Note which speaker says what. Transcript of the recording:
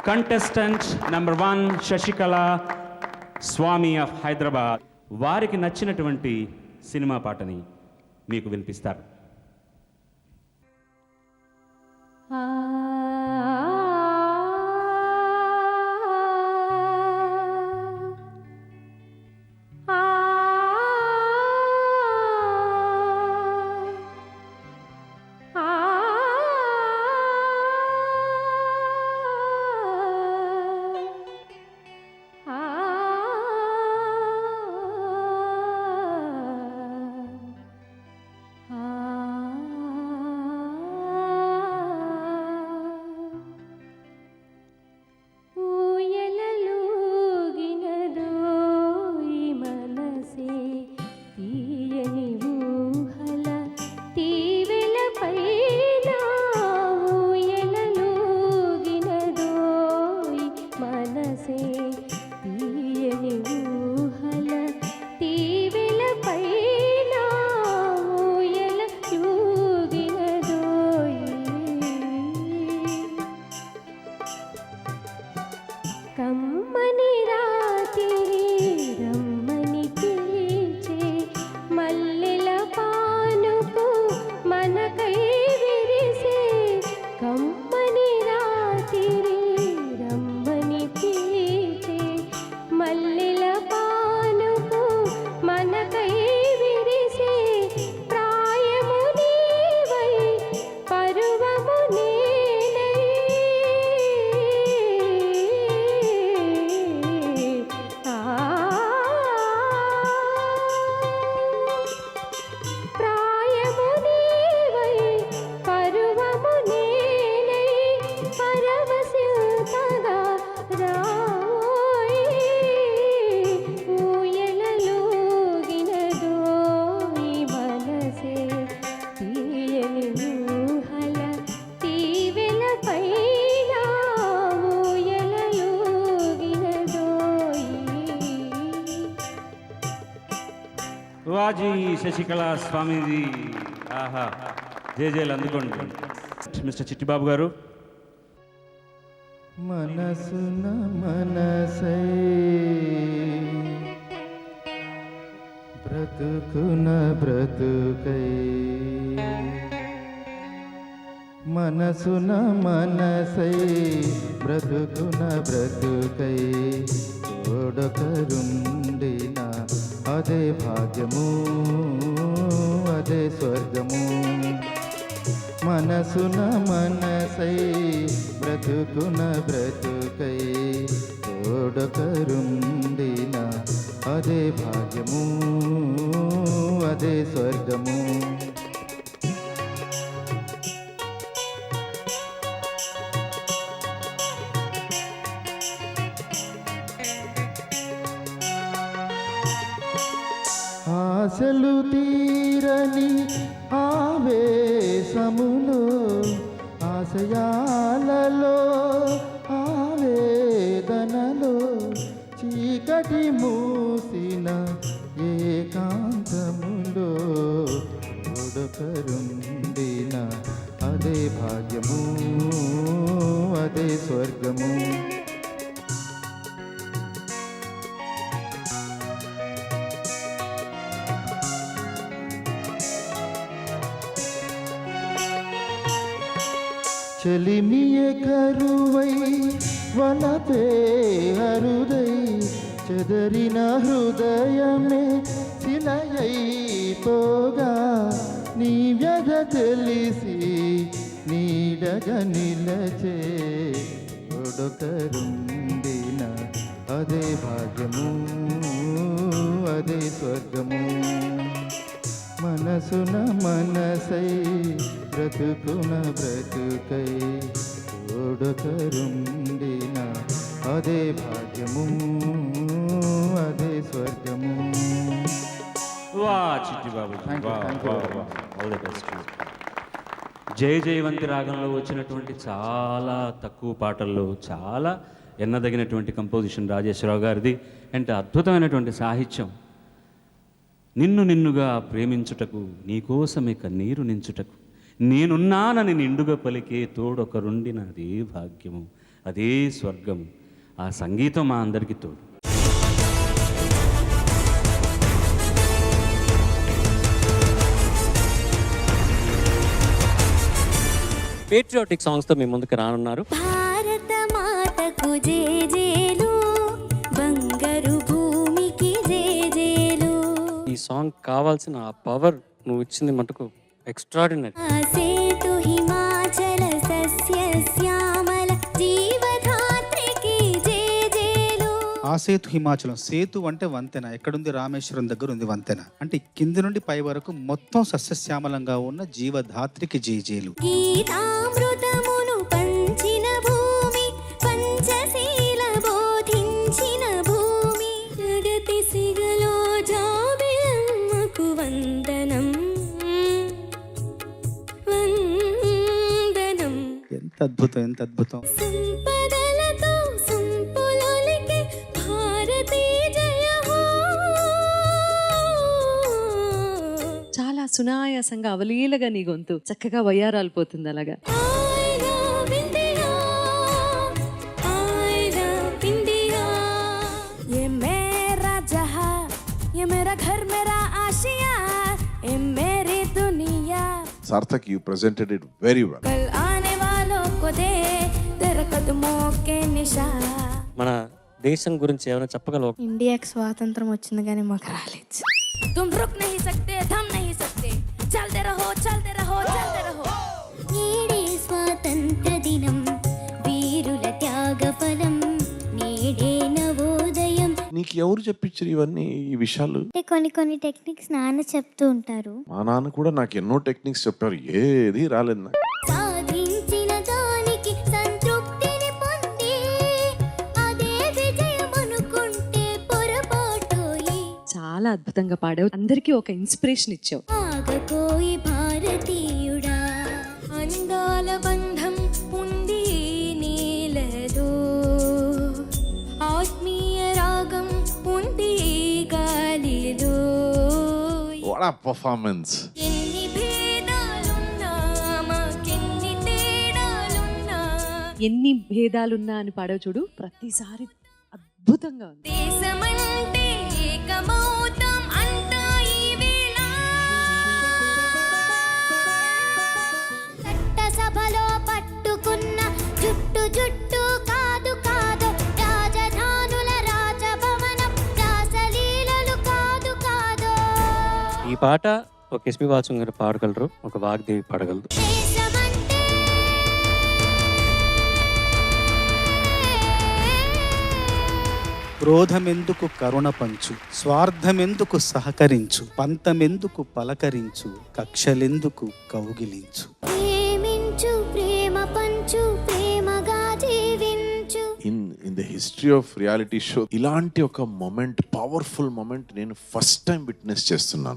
Speaker 1: Contestant number 1 Sasikala Swamy of Hyderabad వారికి నచ్చినటువంటి cinema పాటని మీకు వినిపిస్తారు.
Speaker 2: కమ్మని రాత్రి రమ్మని పిలిచే మల్లెల పానుపు మనకై విరిసే. కమ్మని రాత్రి రమ్మని పిలిచే మల్లెల పానుపు మనకై విరిసే. ప్రాయము నీవై పరువము నేనై
Speaker 1: వాజీ శశికళ స్వామిది. ఆహా, జేజేలు అందుకోండి. మిస్టర్ చిట్టిబాబు గారు.
Speaker 3: మనసున మనసై బ్రతుకున బ్రతుకై మనసున మనసై బ్రతుకున బ్రతుకై తోడొకరుండిన అదే భాగ్యము అదే స్వర్గము. మనసున మనసై బ్రతుకున బ్రతుకై తోడొకరుండిన అదే భాగ్యము అదే స్వర్గము. ఆశలు తీరని ఆవేశములో ఆశయాలలో ఆవేదనలో చీకటి మూసిన ఏకాంతములో ఉడకరుండిన అదే భాగ్యము అదే స్వర్గము. చెలిమియే కరువై వలపే అరుదై చెదరిన హృదయమే శిలయైపోగా నీ వ్యధ తెలిసి నీడగా నిలచే ఒడొకరుండిన అదే భాగ్యము అదే స్వర్గము. మనసున మనసై బ్రతుకున బ్రతుకై తోడొకరుండిన అదే భాగ్యము అదే స్వర్గము.
Speaker 1: వా చిట్టిబాబు, ఆల్ ది బెస్ట్. జయ జయవంతి రాగంలో వచ్చినటువంటి చాలా తక్కువ పాటల్లో చాలా ఎన్నదగినటువంటి కంపోజిషన్ రాజేశ్వరరావు గారిది. అంటే అద్భుతమైనటువంటి సాహిత్యం. నిన్ను నిన్నుగా ప్రేమించుటకు నీకోసమే కన్నీరు నించుటకు నేనున్నానని నిండుగా పలికే తోడొకరుండినదే భాగ్యము అదే స్వర్గం. ఆ సంగీతం మా అందరికీ తోడు.
Speaker 4: పేట్రియాటిక్ సాంగ్స్తో మీ ముందుకు రానున్నారు.
Speaker 2: భారత మాతకు జేజేలు, బంగారు భూమికి జేజేలు.
Speaker 4: ఈ సాంగ్ కావాల్సిన ఆ పవర్ నువ్వు ఇచ్చింది మటుకు ఎక్స్ట్రాడినరీ.
Speaker 2: ఆసేతు హిమాచల సస్య శ్యామల జీవధాత్రికి జేజేలు.
Speaker 5: ఆసేతు హిమాచలం. సేతు అంటే వంతెన. ఎక్కడుంది? రామేశ్వరం దగ్గర ఉంది వంతెన. అంటే కింది నుండి పై వరకు మొత్తం సస్యశ్యామలంగా ఉన్న జీవధాత్రికి జేజేలు.
Speaker 2: గీతామృతమును పంచిన భూమి, పంచశీల బోధించిన భూమి. జగతి సిగలో జాబిలమ్మకు వందనం వందనం.
Speaker 5: ఎంత అద్భుతం, ఎంత అద్భుతం.
Speaker 2: సంపదలతో సంపులొలికే భారతీ జయ హో.
Speaker 6: చాలా సునాయాసంగా అవలీలగా నీ గొంతు చక్కగా వయ్యారాలు పోతుంది అలాగా.
Speaker 2: I love India, I love India. ये मेरा जहां, ये मेरा घर, मेरा आशिया, ये मेरी दुनिया.
Speaker 7: Sarthak, you presented it very well.
Speaker 2: कल आने वालों को दे तेरे कदमों के निशान.
Speaker 4: మన దేశం గురించి ఏమైనా చెప్పగలవు?
Speaker 8: ఇండియాకి స్వాతంత్రం వచ్చింది కానీ మాకు రాలేదు.
Speaker 2: तुम रुक नहीं सकते, थम नहीं सकते, चलते रहो चलते रहो चलते रहो. నేడే స్వాతంత్ర దినం, వీరుల త్యాగ ఫలం, నేడే నవోదయం.
Speaker 7: నీకు ఎవరు చెప్పించారు ఇవన్నీ ఈ విషయాలు?
Speaker 8: అంటే కొన్ని టెక్నిక్స్ నాన్న చెప్తూ ఉంటారు.
Speaker 7: మా నాన్న కూడా నాకు ఎన్నో టెక్నిక్స్ చెప్పారు, ఏది రాలేదు నాకు.
Speaker 2: సాధించిన దానికి సంతృప్తిని పొంది, అదే విజయం అనుకుంటే పొరపాటోయి.
Speaker 6: చాలా అద్భుతంగా పాడావు. అందరికీ ఒక ఇన్స్పిరేషన్ ఇచ్చావు.
Speaker 2: ఆగకోయి భారతీయుడా, అందాల బంధం ఉంది నీలలో, ఆత్మీయ రాగం ఉంది గాలిలో.
Speaker 7: What a performance.
Speaker 2: ఎన్ని భేదాలున్నా, మాకెన్ని తేడాలున్నా,
Speaker 6: ఎన్ని భేదాలున్నా అని పాడావు చూడు. ప్రతిసారి అద్భుతంగా ఉంది.
Speaker 2: దేశమంటే ఏకమౌతాం అంతా ఈ వేళ. చట్టసభలో పట్టుకున్న జుట్టు జుట్టు కాదు కాదు, రాజధానుల రాజభవనం రాసలీలలు కాదు కాదు.
Speaker 4: ఈ పాట ఒక ఎస్పి బాలసుబ్రహ్మణ్యం గారు పాడగలరు, ఒక వాగ్దేవి పాడగలరు.
Speaker 2: దేశమంటే
Speaker 5: క్రోధమెందుకు కరుణ పంచు, స్వార్థమెందుకు సహకరించు, పంతమెందుకు పలకరించు, కక్షలెందుకు కౌగిలించు.
Speaker 2: ప్రేమించు, ప్రేమ పంచు, ప్రేమగా జీవించు.
Speaker 7: In the history of reality show ఇలాంటి ఒక మొమెంట్, పవర్ఫుల్ మొమెంట్ నేను ఫస్ట్ టైం విట్నెస్ చేస్తున్నాను.